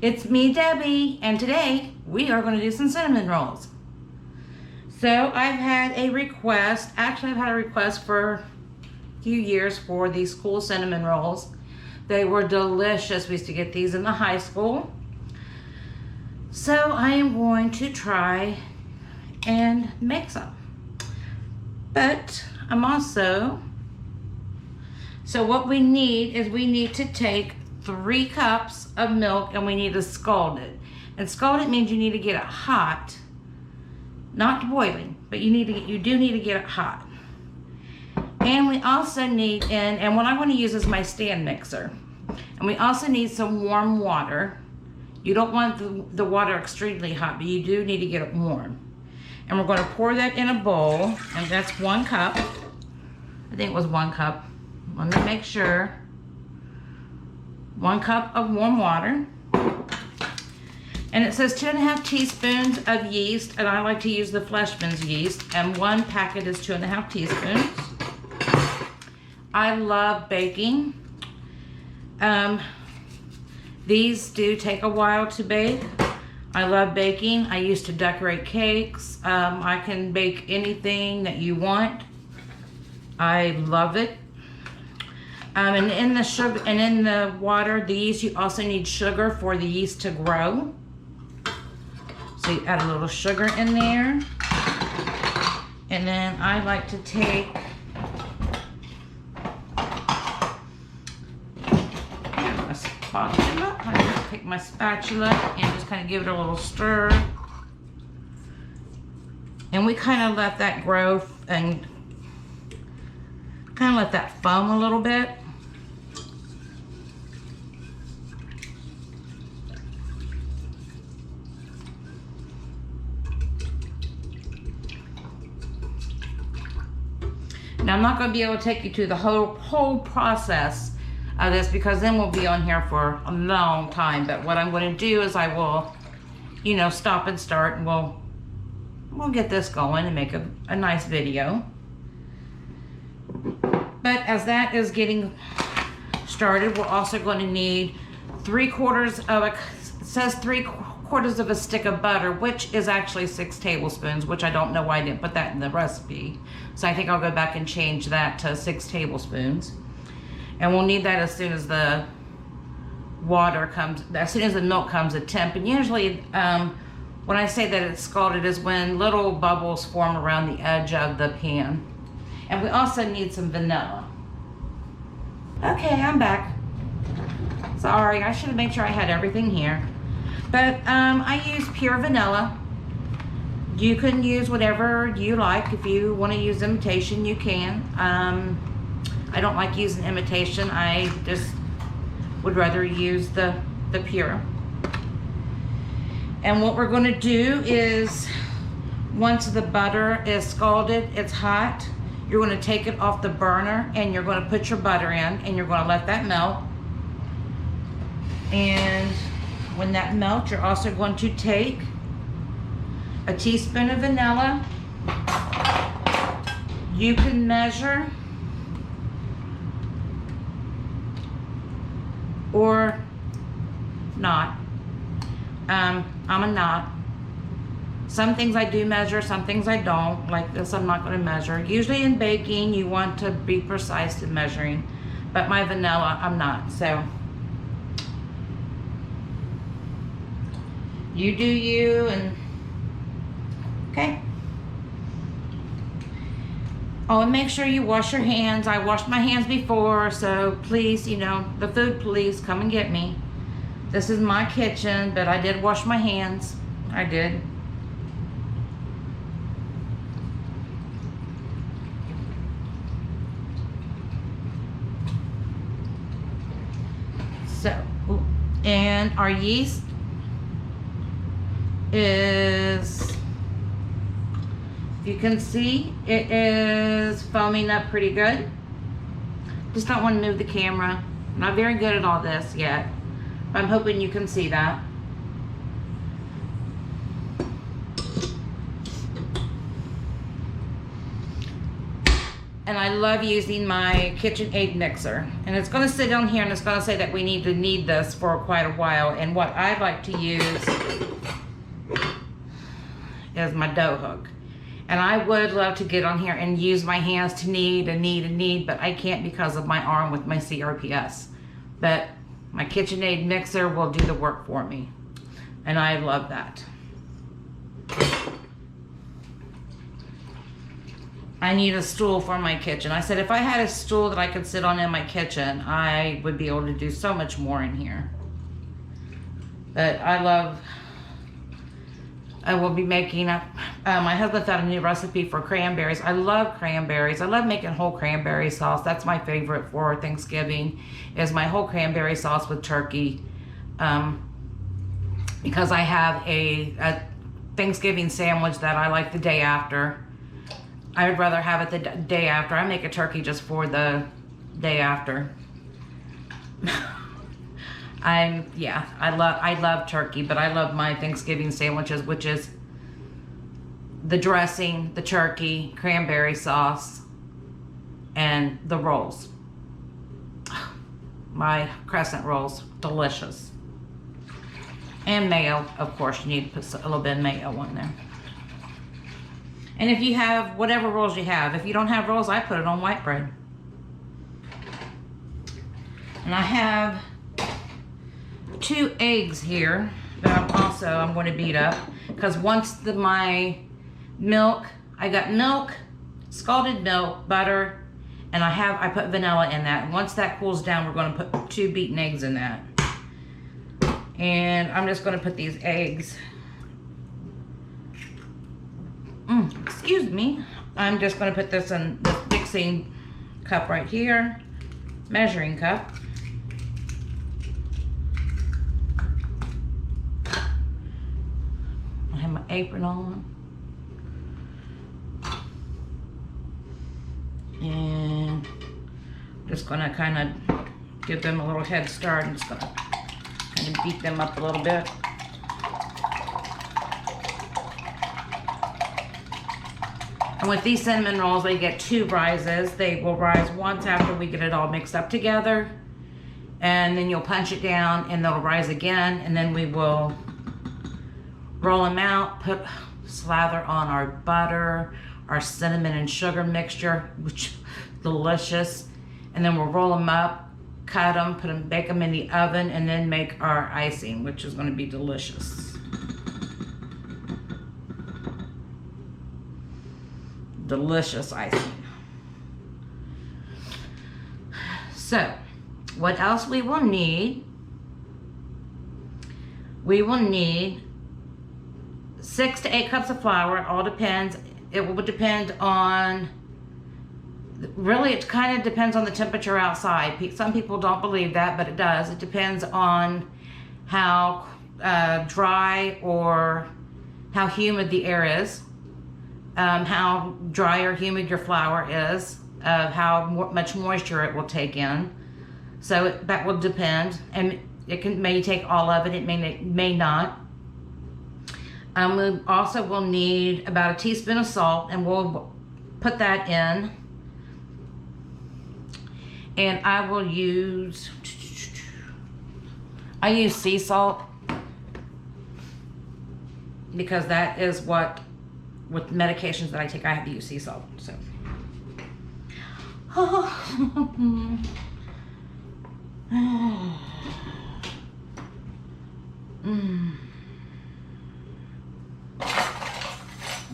It's me, Debbie, and today we are going to do some cinnamon rolls. So I've had a request, actually I've had a request for a few years for these cool cinnamon rolls. They were delicious. We used to get these in the high school. So I am going to try and make some. But I'm also, so what we need is we need to take 3 cups of milk and we need to scald it. And scald it means you need to get it hot, not boiling, but you do need to get it hot. And we also need, and what I'm going to use is my stand mixer. And we also need some warm water. You don't want the water extremely hot, but you do need to get it warm. And we're going to pour that in a bowl, and that's 1 cup. I think it was 1 cup. Let me make sure. 1 cup of warm water. And it says 2.5 teaspoons of yeast, and I like to use the Fleshman's yeast, and 1 packet is 2.5 teaspoons. I love baking. These do take a while to bake. I love baking. I used to decorate cakes. I can bake anything that you want. I love it. And in the sugar and in the water, the yeast, you also need sugar for the yeast to grow. So you add a little sugar in there. And then I like to take my spatula. I like to take my spatula and just kind of give it a little stir. And we kind of let that grow and kind of let that foam a little bit. Now I'm not going to be able to take you to the whole process of this because then we'll be on here for a long time. But what I'm going to do is I will, stop and start, and we'll get this going and make a nice video. But as that is getting started, we're also going to need 3/4 of it says 3/4 of a stick of butter, which is actually 6 tablespoons, which I don't know why I didn't put that in the recipe. So I think I'll go back and change that to 6 tablespoons. And we'll need that as soon as the milk comes a temp. And usually when I say that it's scalded is when little bubbles form around the edge of the pan. And we also need some vanilla. Okay, I'm back. Sorry, I should have made sure I had everything here. But I use pure vanilla. You can use whatever you like. If you want to use imitation, you can. I don't like using imitation. I just would rather use the pure. And what we're going to do is, once the butter is scalded, it's hot, you're going to take it off the burner and you're going to put your butter in and you're going to let that melt. And when that melts, you're also going to take a teaspoon of vanilla. You can measure or not. I'm a not. Some things I do measure, some things I don't. Like this, I'm not going to measure. Usually in baking, you want to be precise in measuring, but my vanilla, I'm not. So you do you, and okay. Oh, and make sure you wash your hands. I washed my hands before, so please, the food police, come and get me. This is my kitchen, but I did wash my hands. I did. So, and our yeast is, if you can see, it is foaming up pretty good. Just don't want to move the camera. I'm not very good at all this yet, but I'm hoping you can see that. And I love using my KitchenAid mixer. And it's gonna sit on here and it's gonna say that we need to knead this for quite a while. And what I like to use is my dough hook. And I would love to get on here and use my hands to knead and knead and knead, but I can't because of my arm with my CRPS. But my KitchenAid mixer will do the work for me. And I love that. I need a stool for my kitchen. I said if I had a stool that I could sit on in my kitchen, I would be able to do so much more in here. But I will be making up, my husband found a new recipe for cranberries. I love cranberries. I love making whole cranberry sauce. That's my favorite for Thanksgiving, is my whole cranberry sauce with turkey. Because I have a Thanksgiving sandwich that I like the day after. I would rather have it the day after. I make a turkey just for the day after. I love turkey, but I love my Thanksgiving sandwiches, which is the dressing, the turkey, cranberry sauce, and the rolls. My crescent rolls, delicious. And mayo, of course, you need to put a little bit of mayo on there. And if you have whatever rolls you have, if you don't have rolls, I put it on white bread. And I have 2 eggs here that I'm going to beat up, because once my milk, I got milk, scalded milk, butter, and I put vanilla in that. And once that cools down, we're going to put 2 beaten eggs in that. And I'm just going to put these eggs. Excuse me. I'm just going to put this in the mixing cup right here, measuring cup. I have my apron on. And just going to kind of give them a little head start. I'm just going to kind of beat them up a little bit. And with these cinnamon rolls, they get 2 rises. They will rise once after we get it all mixed up together. And then you'll punch it down and they'll rise again. And then we will roll them out, slather on our butter, our cinnamon and sugar mixture, which is delicious. And then we'll roll them up, cut them, bake them in the oven, and then make our icing, which is going to be delicious. Delicious icing. So, what else we will need? We will need 6 to 8 cups of flour. It all depends. It will depend on, really it kind of depends on the temperature outside. Some people don't believe that, but it does. It depends on how dry or how humid the air is. How dry or humid your flour is, how much moisture it will take in. So that will depend, and it may take all of it, it may not. We also will need about a teaspoon of salt, and we'll put that in. And I use sea salt, because that is what, with medications that I take, I have to use sea salt. So,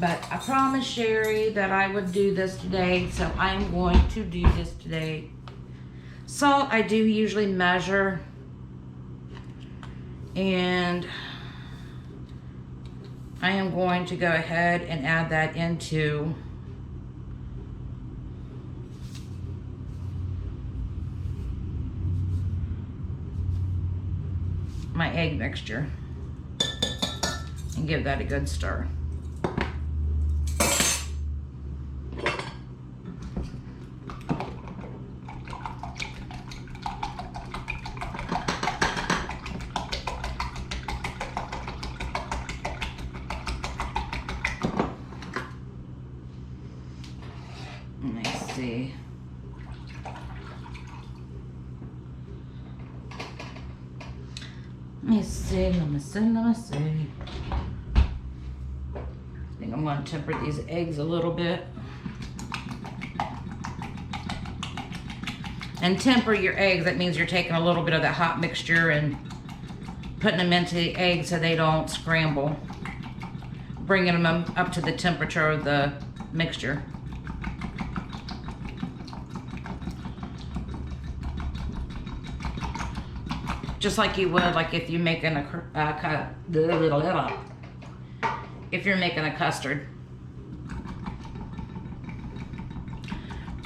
but I promised Sherry that I would do this today, so I'm going to do this today. Salt, I do usually measure, and I am going to go ahead and add that into my egg mixture and give that a good stir. see. Let me see. I think I'm going to temper these eggs a little bit. And temper your eggs, that means you're taking a little bit of that hot mixture and putting them into the eggs so they don't scramble. Bringing them up to the temperature of the mixture. Just like you would, like if you're making if you're making a custard.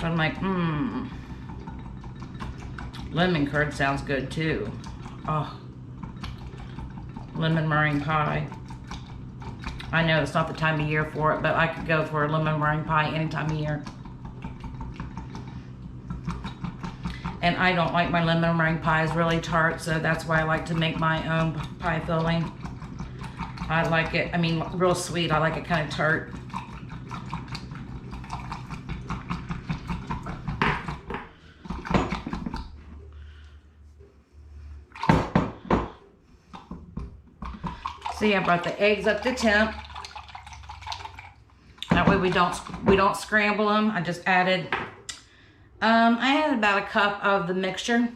So I'm like, lemon curd sounds good too. Oh, lemon meringue pie. I know it's not the time of year for it, but I could go for a lemon meringue pie any time of year. And I don't like my lemon meringue pies really tart, so that's why I like to make my own pie filling. I like it, I mean, real sweet. I like it kind of tart. See, I brought the eggs up to temp. That way we don't scramble them. I just added, I added about a cup of the mixture.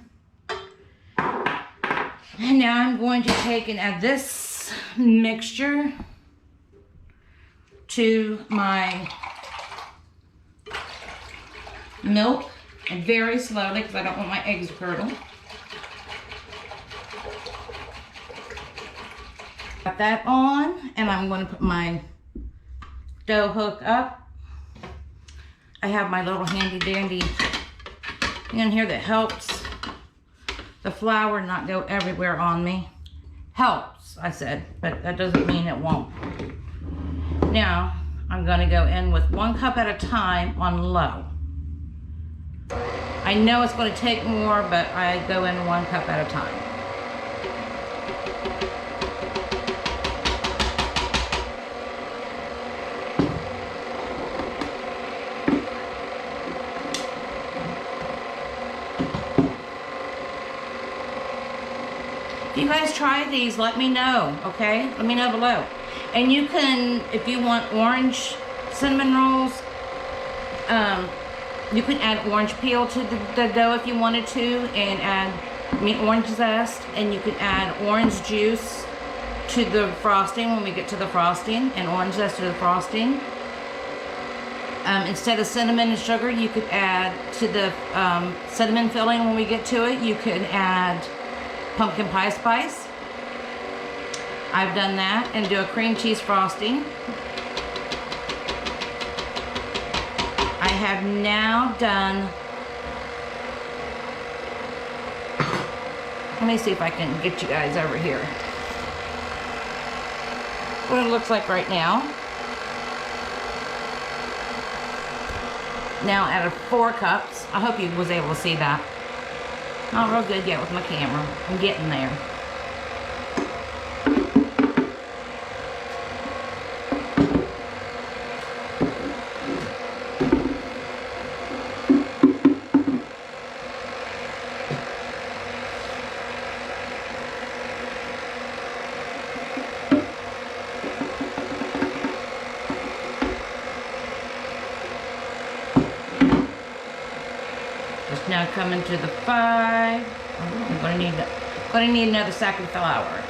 And now I'm going to take and add this mixture to my milk, and very slowly because I don't want my eggs to curdle. Got that on, and I'm going to put my dough hook up. I have my little handy dandy in here that helps the flour not go everywhere on me. Helps, I said, but that doesn't mean it won't. Now, I'm going to go in with 1 cup at a time on low. I know it's going to take more, but I go in 1 cup at a time. If you guys try these, let me know, okay? Let me know below. And you can, if you want orange cinnamon rolls, you can add orange peel to the dough if you wanted to, and add orange zest, and you can add orange juice to the frosting when we get to the frosting, and orange zest to the frosting. Instead of cinnamon and sugar, you could add to the cinnamon filling when we get to it, you could add pumpkin pie spice. I've done that, and do a cream cheese frosting. I have now done, let me see if I can get you guys over here. What it looks like right now. Now out of 4 cups, I hope you was able to see that. Not real good yet with my camera. I'm getting there. Just now coming to the 5. I'm gonna need another sack of flour.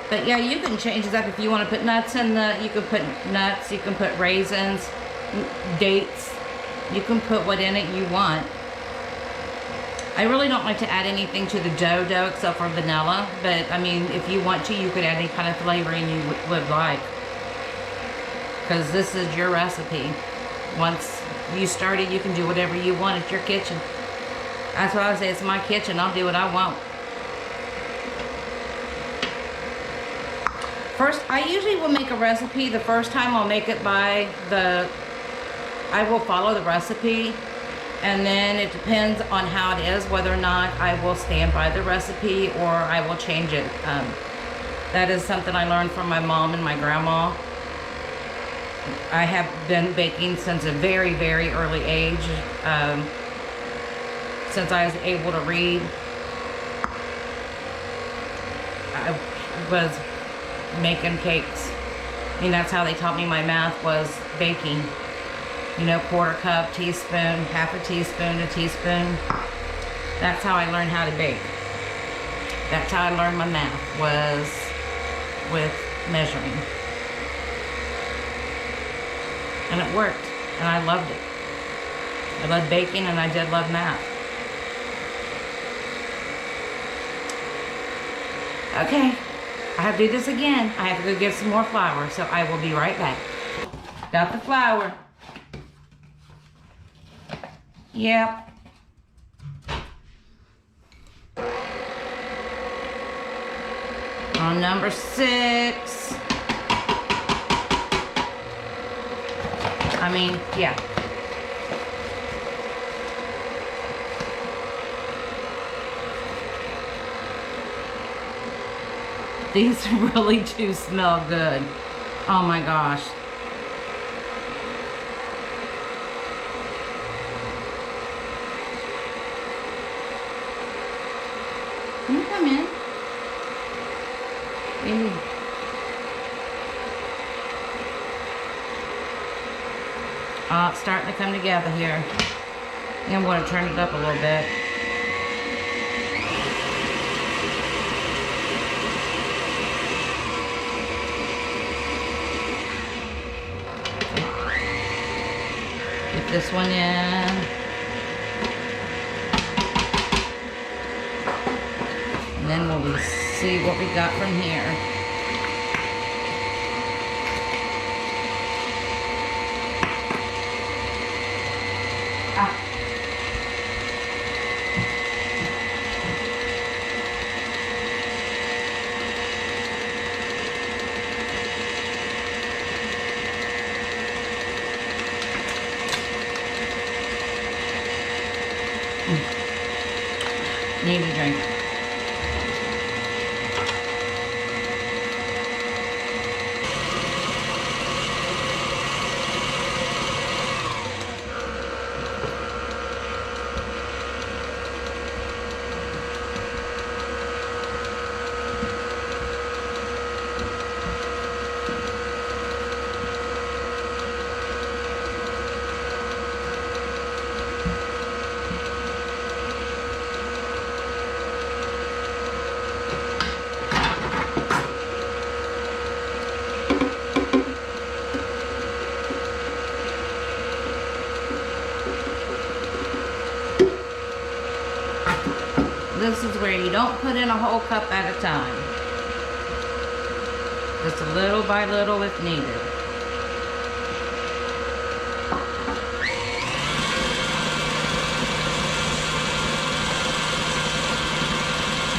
But yeah, you can change this up if you want to put nuts in you can put nuts, you can put raisins, dates. You can put what in it you want. I really don't like to add anything to the dough except for vanilla, but I mean, if you want to, you could add any kind of flavoring you would like. Because this is your recipe. Once you start it, you can do whatever you want. It's your kitchen. That's what I say, it's my kitchen. I'll do what I want. First, I usually will make a recipe. The first time I'll make it by I will follow the recipe. And then it depends on how it is, whether or not I will stand by the recipe or I will change it. That is something I learned from my mom and my grandma. I have been baking since a very, very early age. Since I was able to read, I was making cakes. I mean, that's how they taught me my math, was baking. You know, quarter cup, teaspoon, half a teaspoon, a teaspoon. That's how I learned how to bake. That's how I learned my math, was with measuring. And it worked, and I loved it. I loved baking, and I did love math. Okay, I have to do this again. I have to go get some more flour, so I will be right back. Got the flour. Yep. On number 6. I mean, yeah. These really do smell good. Oh my gosh. Can you come in? It's starting to come together here. I'm going to turn it up a little bit. Get this one in. And then we'll see what we got from here. Need a drink. This is where you don't put in a whole cup at a time. Just a little by little if needed.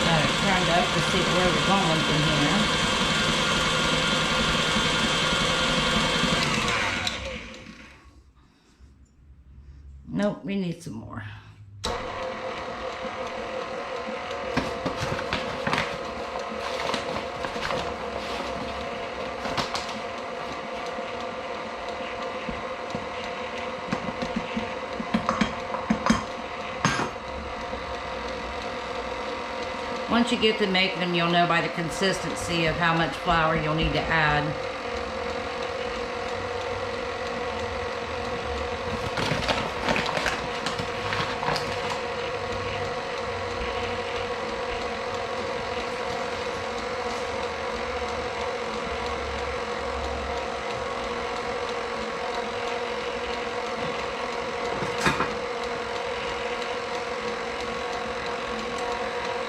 Got it turned up to see where we're going from here. Nope, we need some more. Once you get to making them, you'll know by the consistency of how much flour you'll need to add.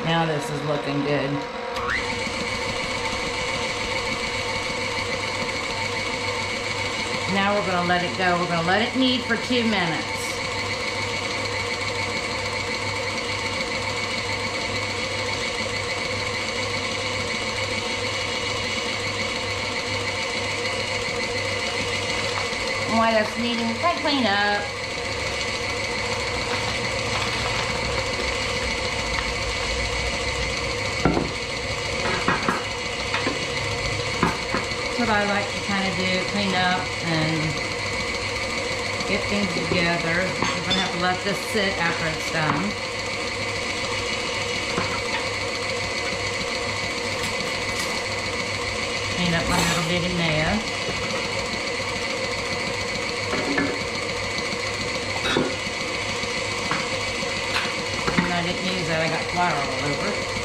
Now this is looking good. Now we're going to let it go. We're going to let it knead for 2 minutes. While that's kneading, try to clean up. what I like to kind of do, clean up and get things together. I'm going to have to let this sit after it's done. Clean up my little bitty mess. And I didn't use that, I got flour all over.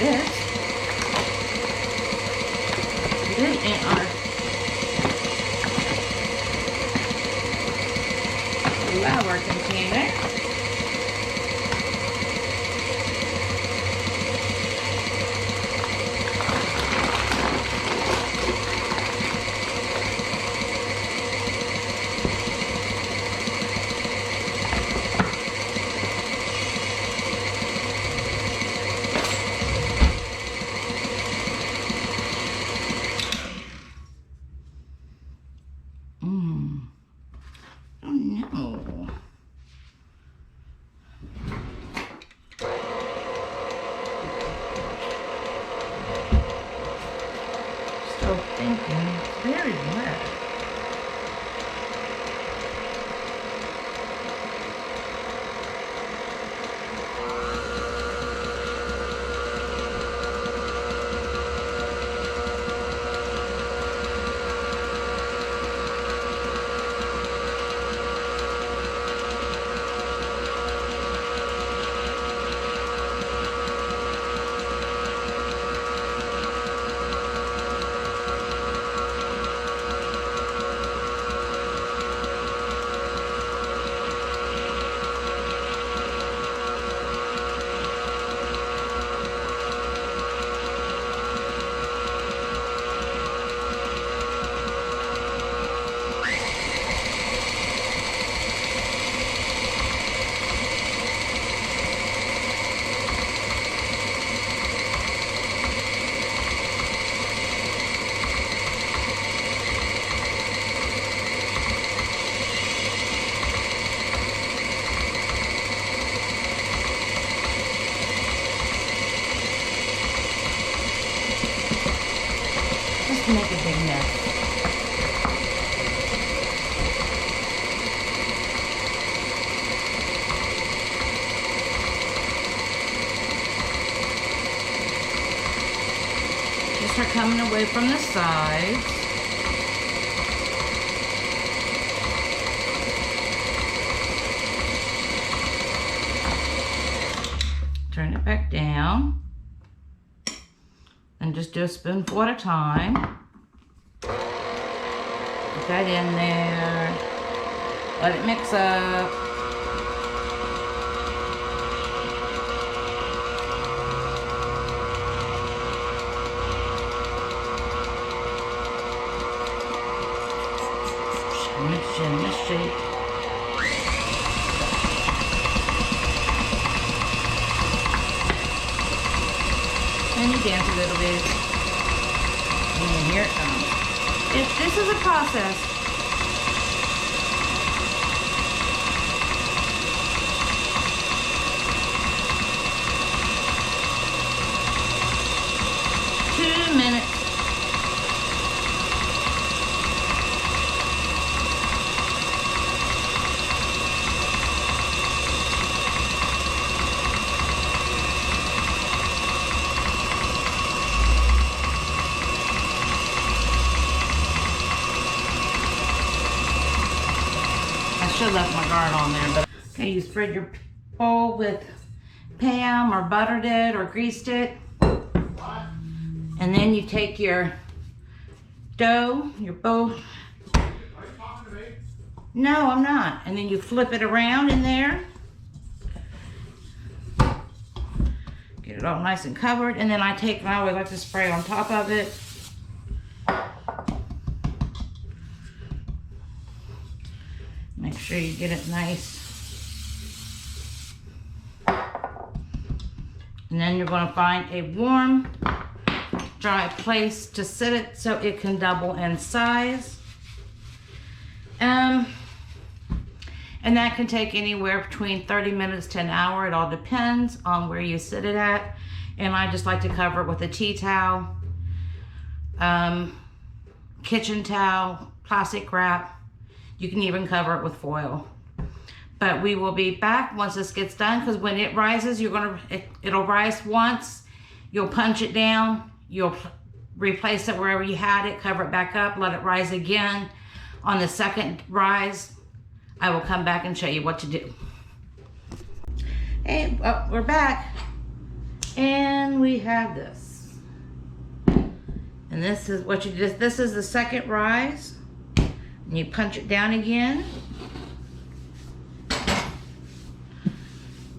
This in our flour container. Oh no. Still thinking, it's very wet. Just to make a big mess. Just start coming away from the sides. Turn it back down. And just do a spoonful at a time. Put that in there. Let it mix up. Shake. And you dance a little bit. And then here it comes. This is a process. Should have left my guard on there, but okay, you spread your bowl with Pam or buttered it or greased it. And then you take your dough, your bowl. Are you talking to me? No, I'm not. And then you flip it around in there. Get it all nice and covered. And then I always like to spray on top of it. Make sure you get it nice And then you're going to find a warm, dry place to sit it so it can double in size. And that can take anywhere between 30 minutes to an hour. It all depends on where you sit it at. And I just like to cover it with a tea towel, kitchen towel, plastic wrap. You can even cover it with foil. But we will be back once this gets done, because when it rises, it'll rise once. You'll punch it down. You'll replace it wherever you had it, cover it back up, let it rise again. On the second rise, I will come back and show you what to do. Hey, well, we're back. And we have this. And this is what you do. This is the second rise. And you punch it down again.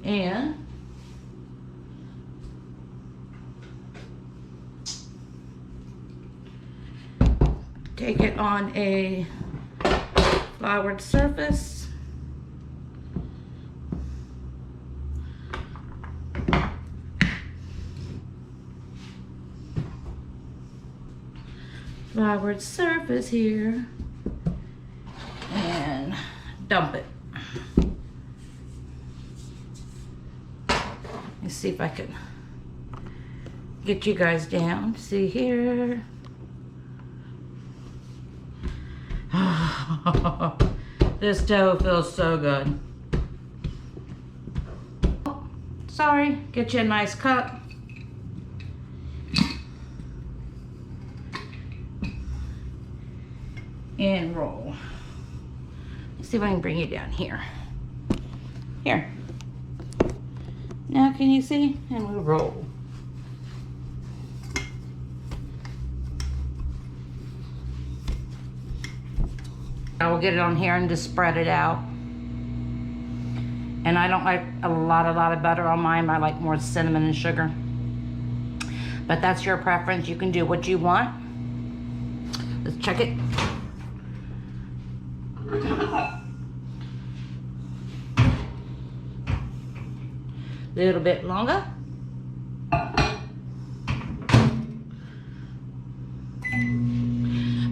And take it on a floured surface. Floured surface here. And dump it. Let's see if I can get you guys down. See here. This dough feels so good. Oh, sorry, get you a nice cup. And roll. Let's see if I can bring you down here. Here. Now can you see? And we'll roll. I will get it on here and just spread it out. And I don't like a lot of butter on mine. I like more cinnamon and sugar. But that's your preference. You can do what you want. Let's check it. Little bit longer.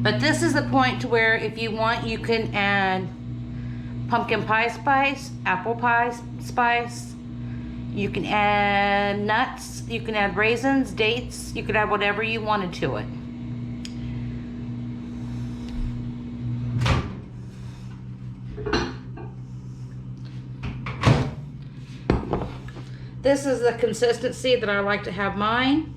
But this is the point to where if you want, you can add pumpkin pie spice, apple pie spice. You can add nuts. You can add raisins, dates. You can add whatever you wanted to it. This is the consistency that I like to have mine.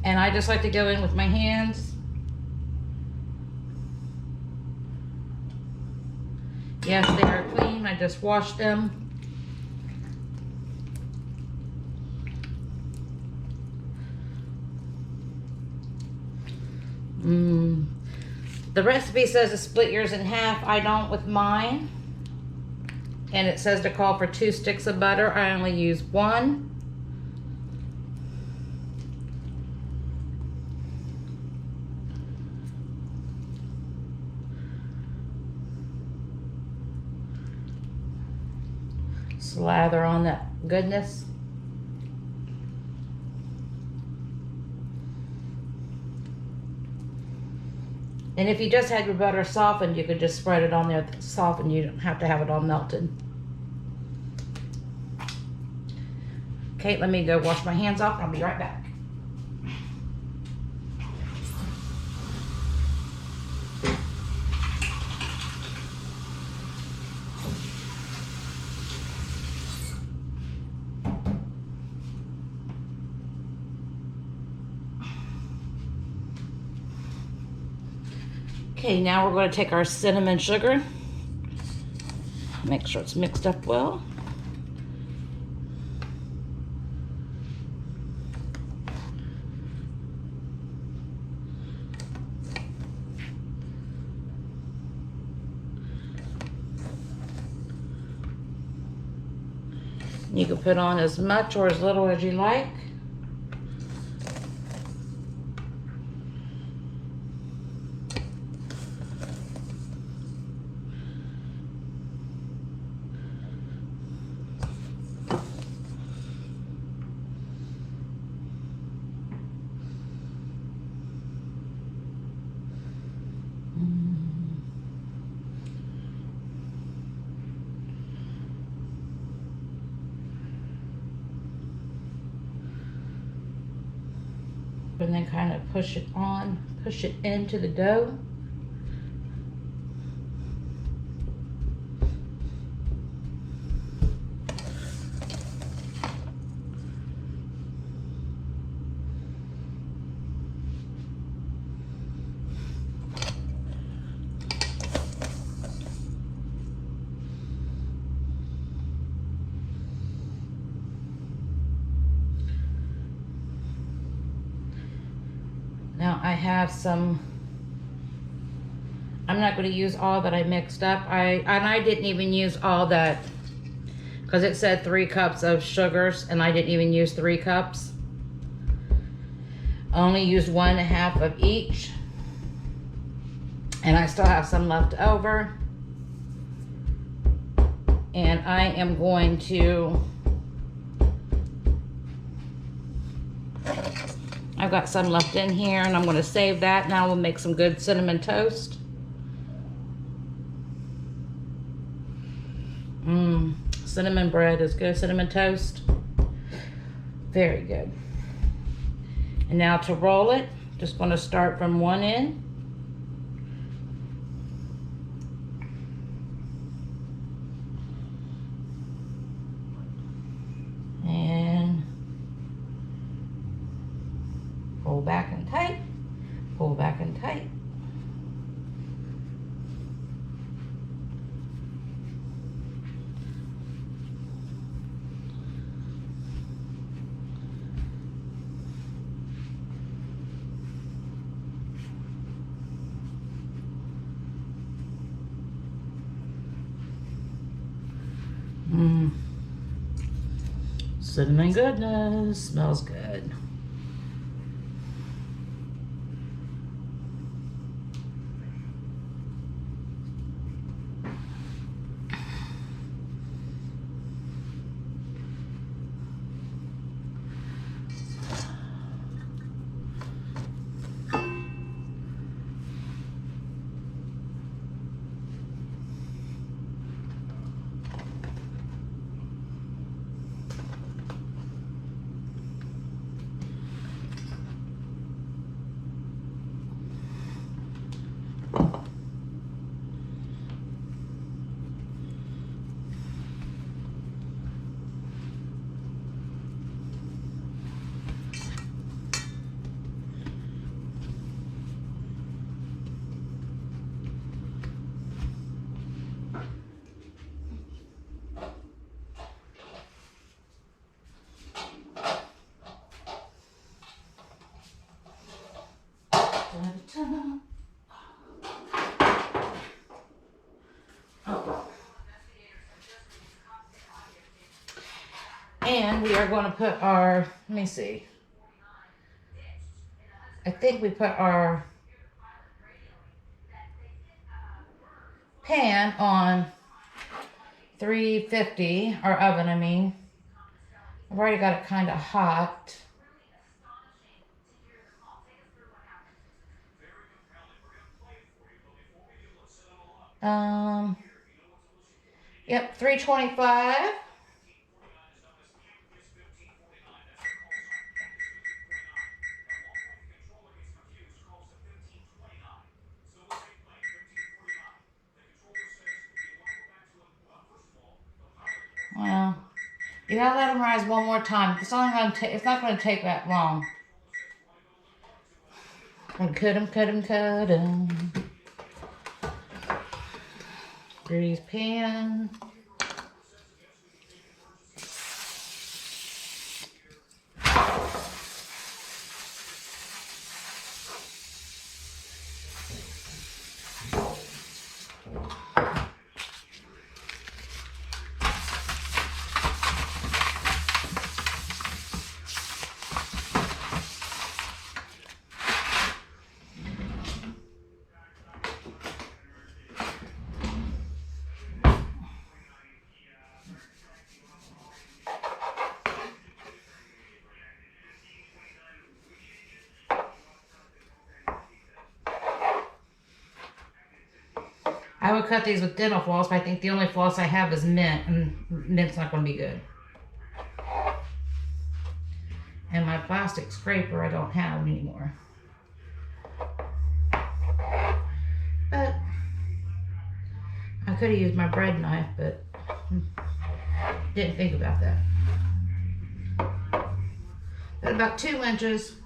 And I just like to go in with my hands. Yes, they are clean. I just washed them. The recipe says to split yours in half. I don't with mine. And it says to call for 2 sticks of butter. I only use 1. Slather on that goodness. And if you just had your butter softened, you could just spread it on there softened. You don't have to have it all melted. Okay, let me go wash my hands off. I'll be right back. Okay, now we're going to take our cinnamon sugar. Make sure it's mixed up well. You can put on as much or as little as you like. and then kind of push it into the dough. Now I have some, I'm not going to use all that I mixed up. I didn't even use all that because it said 3 cups of sugars and I didn't even use 3 cups. I only used 1.5 of each. And I still have some left over. And I am going to, I've got some left in here and I'm going to save that. Now we'll make some good cinnamon toast. Cinnamon bread is good. Cinnamon toast. Very good. And now to roll it, just going to start from one end. And pull back and tight, pull back and tight. Cinnamon goodness, smells good. And we are going to put our, let me see. I think we put our pan on 350, our oven, I mean. I've already got it kind of hot. Yep, 325. Well, you gotta let them rise one more time. It's only gonna take. It's not gonna take that long. And cut them. Grease pan. I would cut these with dental floss, but I think the only floss I have is mint, and mint's not going to be good. And my plastic scraper I don't have anymore. But I could have used my bread knife, but didn't think about that. But about 2 inches.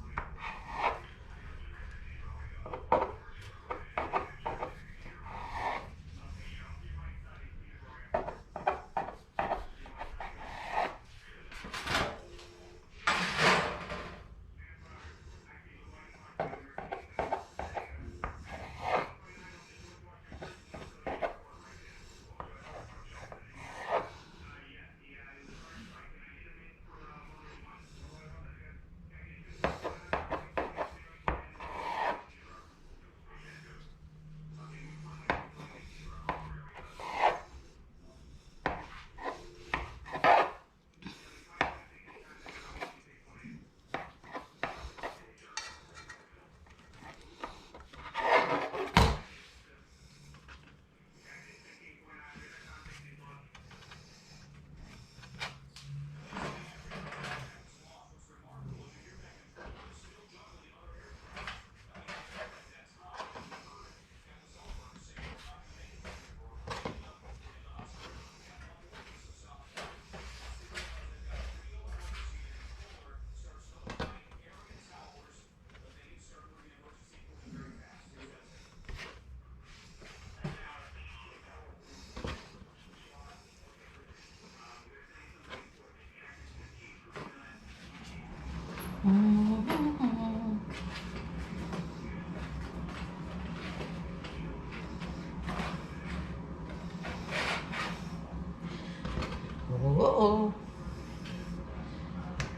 Uh-oh.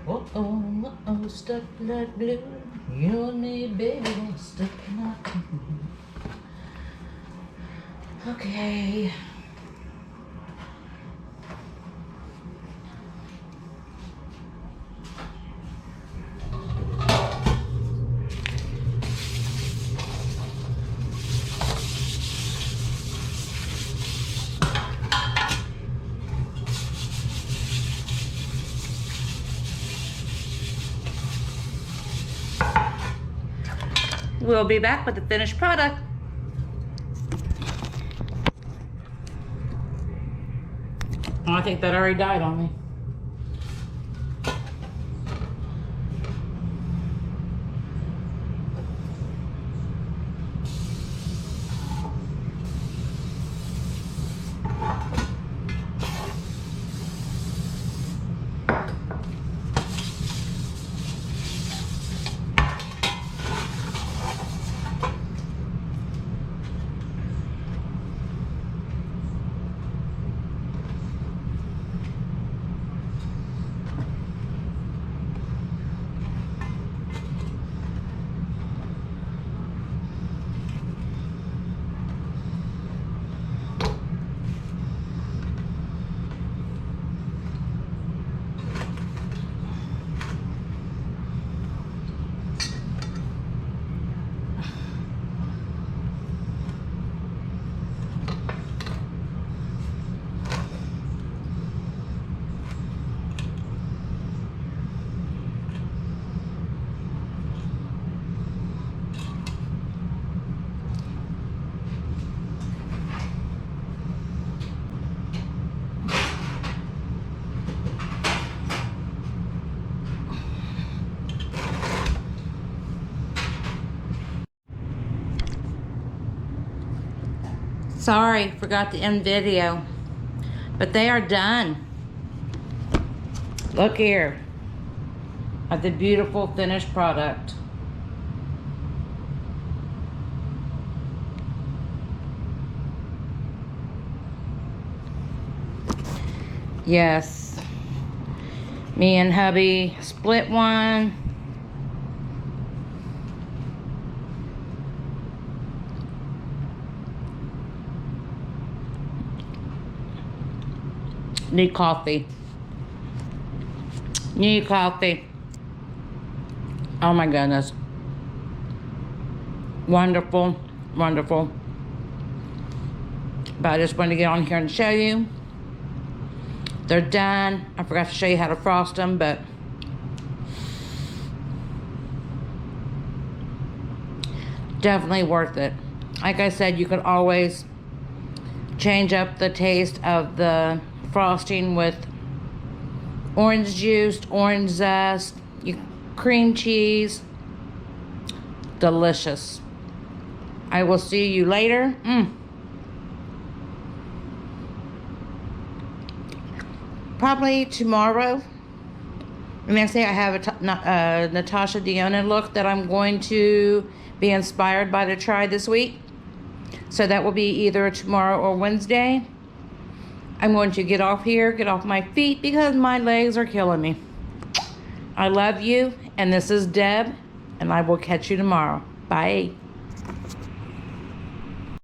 Uh-oh, uh-oh, stuck like glue. You and me, baby, stuck like glue. Okay. We'll be back with the finished product. Oh, I think that already died on me. Sorry, forgot to end video. But they are done. Look here at the beautiful finished product. Yes. Me and hubby split one. Need coffee. Need coffee. Oh my goodness. Wonderful, wonderful. But I just wanted to get on here and show you. They're done. I forgot to show you how to frost them, but Definitely worth it. Like I said, you can always change up the taste of the frosting with orange juice, orange zest, cream cheese. Delicious. I will see you later. Probably tomorrow. The next day I have a Natasha Diona look that I'm going to be inspired by to try this week. So that will be either tomorrow or Wednesday. I'm going to get off here, get off my feet because my legs are killing me. I love you, and this is Deb, and I will catch you tomorrow. Bye.